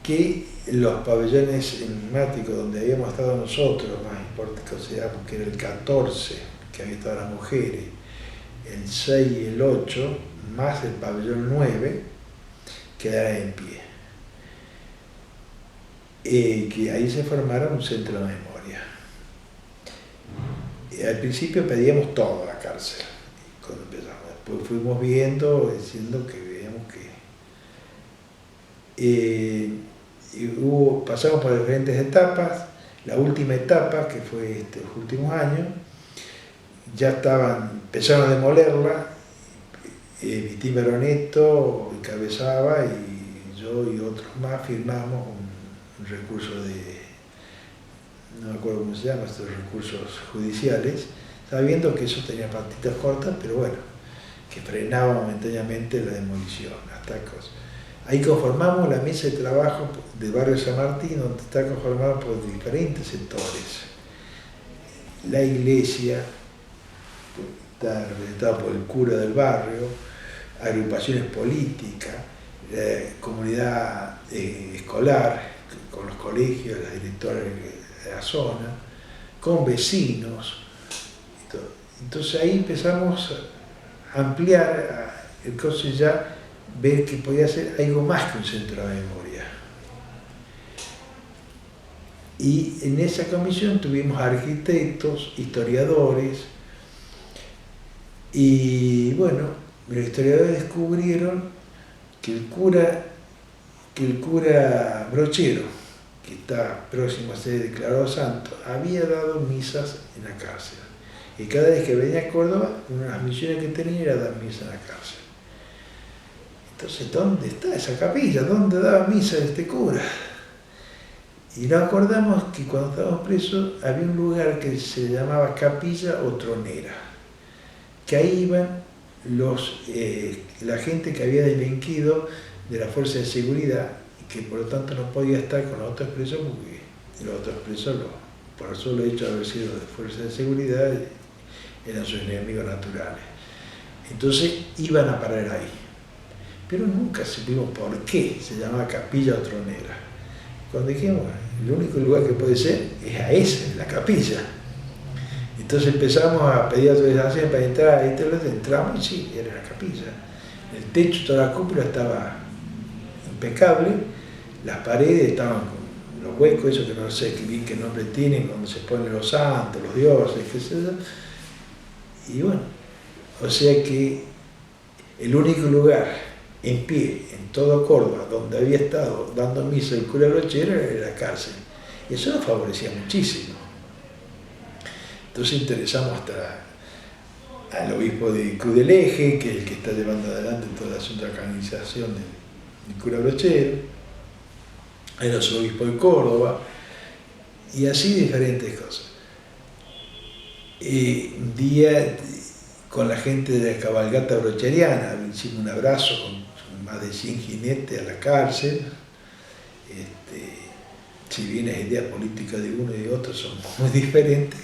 que los pabellones emblemáticos donde habíamos estado nosotros, más importante, consideramos que era el 14, que había estado las mujeres, el 6 y el 8, más el pabellón 9, quedaran en pie. Que ahí se formara un centro de memoria. Al principio pedíamos todo a la cárcel, cuando empezamos. Después fuimos viendo, diciendo que veíamos que pasamos por diferentes etapas. La última etapa, que fue los últimos años, ya empezaron a demolerla. Vitín Baroneto encabezaba y yo y otros más firmamos un recurso no me acuerdo cómo se llama, estos recursos judiciales, sabiendo que eso tenía patitas cortas, pero bueno, que frenaba momentáneamente la demolición, hasta cosas. Ahí conformamos la mesa de trabajo del barrio San Martín, donde está conformada por diferentes sectores. La iglesia, está representada por el cura del barrio, agrupaciones políticas, comunidad escolar, con los colegios, las directoras de la zona, con vecinos. Entonces ahí empezamos a ampliar, entonces ya ver que podía ser algo más que un centro de memoria. Y en esa comisión tuvimos arquitectos, historiadores, y bueno, los historiadores descubrieron que el cura Brochero, que está próximo a ser declarado santo, había dado misas en la cárcel. Y cada vez que venía a Córdoba, una de las misiones que tenía era dar misa en la cárcel. Entonces, ¿dónde está esa capilla? ¿Dónde daba misa este cura? Y nos acordamos que cuando estábamos presos había un lugar que se llamaba Capilla o Tronera, que ahí iban la gente que había delinquido de la fuerza de seguridad y que por lo tanto no podía estar con los otros presos porque los otros presos, por el solo hecho de haber sido de fuerza de seguridad, eran sus enemigos naturales. Entonces iban a parar ahí. Pero nunca supimos por qué se llamaba Capilla o Tronera. Cuando dijimos, el único lugar que puede ser es a ese, la capilla. Entonces empezamos a pedir autorización para entrar, entramos y sí, era la capilla. El techo, toda la cúpula estaba impecable, las paredes estaban con los huecos, esos que no sé qué nombre tienen, donde se ponen los santos, los dioses, qué sé yo. Y bueno, o sea que el único lugar en pie, en todo Córdoba, donde había estado dando misa el cura Brochero era la cárcel. Y eso nos favorecía muchísimo. Entonces interesamos hasta al obispo de Cruz del Eje, que es el que está llevando adelante todo el asunto de la canonización del cura Brochero, al arzobispo de Córdoba, y así diferentes cosas. Un día con la gente de la cabalgata brocheriana hicimos un abrazo con más de 100 jinetes a la cárcel. Si bien las ideas políticas de uno y de otro son muy diferentes,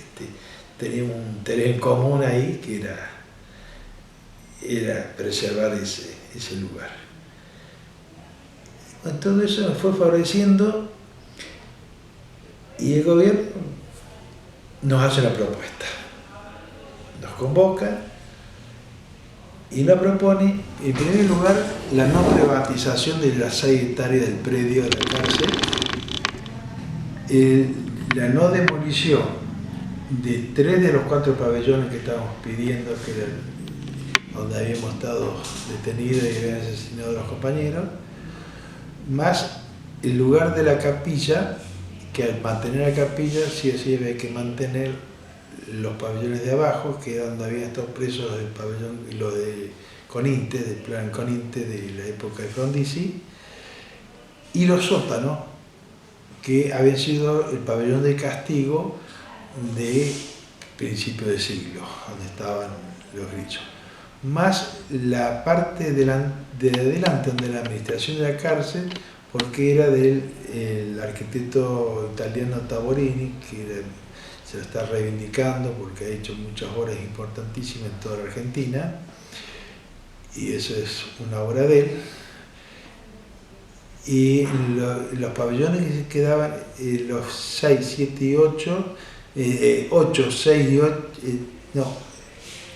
teníamos un interés en común ahí que era preservar ese lugar. Bueno, todo eso nos fue favoreciendo y el gobierno nos hace una propuesta, nos convoca y nos propone, en primer lugar, la no privatización de las 6 hectáreas del predio de la cárcel, la no demolición de 3 de los 4 pabellones que estábamos pidiendo, que era donde habíamos estado detenidos y habían asesinado a los compañeros, más el lugar de la capilla, que al mantener la capilla sí o sí había que mantener los pabellones de abajo, que era donde habían estado presos el pabellón, lo de Coninte, del plan Coninte de la época de Frondizi, y los sótanos, que habían sido el pabellón de castigo de principio de siglo, donde estaban los grillos, más la parte de adelante, donde la administración de la cárcel, porque era del arquitecto italiano Taborini, que se lo está reivindicando porque ha hecho muchas obras importantísimas en toda la Argentina, y eso es una obra de él. Y los pabellones que se quedaban, los 6, 7 y 8, 8, 6 y 8, no,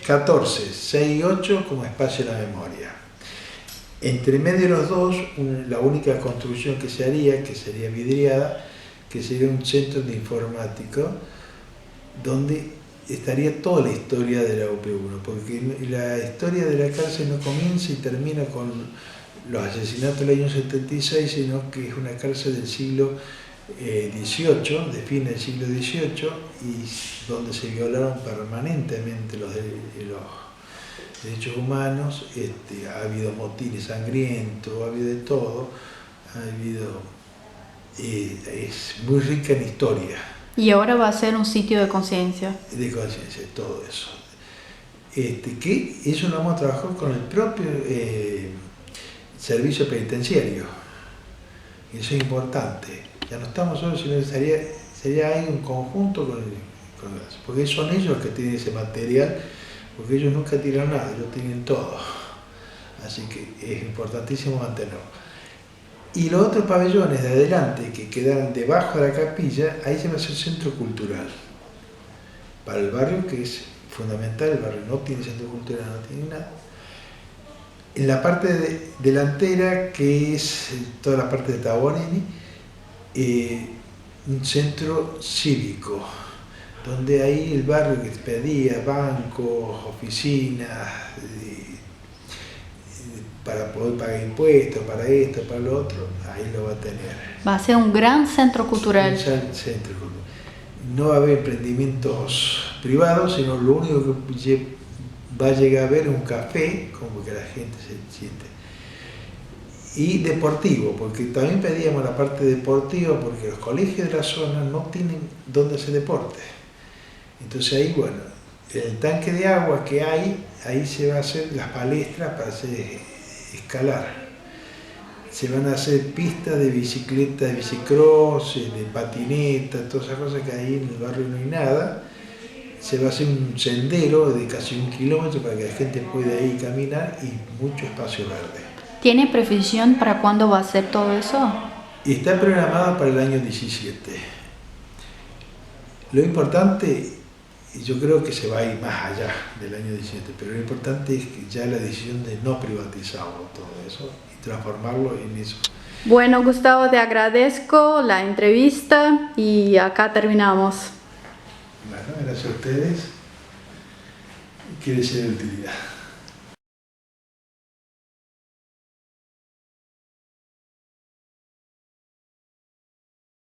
14, 6 y 8 como espacio de la memoria. Entre medio de los dos, la única construcción que se haría, que sería vidriada, que sería un centro de informático, donde estaría toda la historia de la UP1, porque la historia de la cárcel no comienza y termina con los asesinatos del año 76, sino que es una cárcel del siglo XVIII, de fines del siglo XVIII, y donde se violaron permanentemente los derechos humanos. Ha habido motines sangrientos, ha habido de todo, es muy rica en historia. Y ahora va a ser un sitio de conciencia. De conciencia, todo eso. Que eso lo hemos trabajado con el propio servicio penitenciario. Y eso es importante. Ya no estamos solos, sino que sería ahí un conjunto con eso. Porque son ellos los que tienen ese material, porque ellos nunca tiran nada, ellos tienen todo. Así que es importantísimo mantenerlo. Y los otros pabellones de adelante que quedan debajo de la capilla, ahí se va a hacer centro cultural. Para el barrio, que es fundamental, el barrio no tiene centro cultural, no tiene nada. En la parte delantera, que es toda la parte de Taborini, un centro cívico, donde ahí el barrio que pedía bancos, oficinas, para poder pagar impuestos, para esto, para lo otro, ahí lo va a tener. Va a ser un gran centro cultural. Un centro cultural. No va a haber emprendimientos privados, sino lo único que va a llegar a haber un café, como que la gente se siente. Y deportivo, porque también pedíamos la parte deportiva, porque los colegios de la zona no tienen dónde hacer deporte. Entonces ahí, bueno, el tanque de agua que hay, ahí se va a hacer las palestras para hacer escalar. Se van a hacer pistas de bicicleta, de bicicross, de patineta, todas esas cosas que ahí en el barrio no hay nada. Se va a hacer un sendero de casi 1 kilómetro para que la gente pueda ir caminar y mucho espacio verde. ¿Tiene previsión para cuándo va a ser todo eso? Está programado para el año 17. Lo importante, yo creo que se va a ir más allá del año 17, pero lo importante es que ya la decisión de no privatizarlo todo eso y transformarlo en eso. Bueno, Gustavo, te agradezco la entrevista y acá terminamos. Bueno, gracias a ustedes. Quiere ser de utilidad.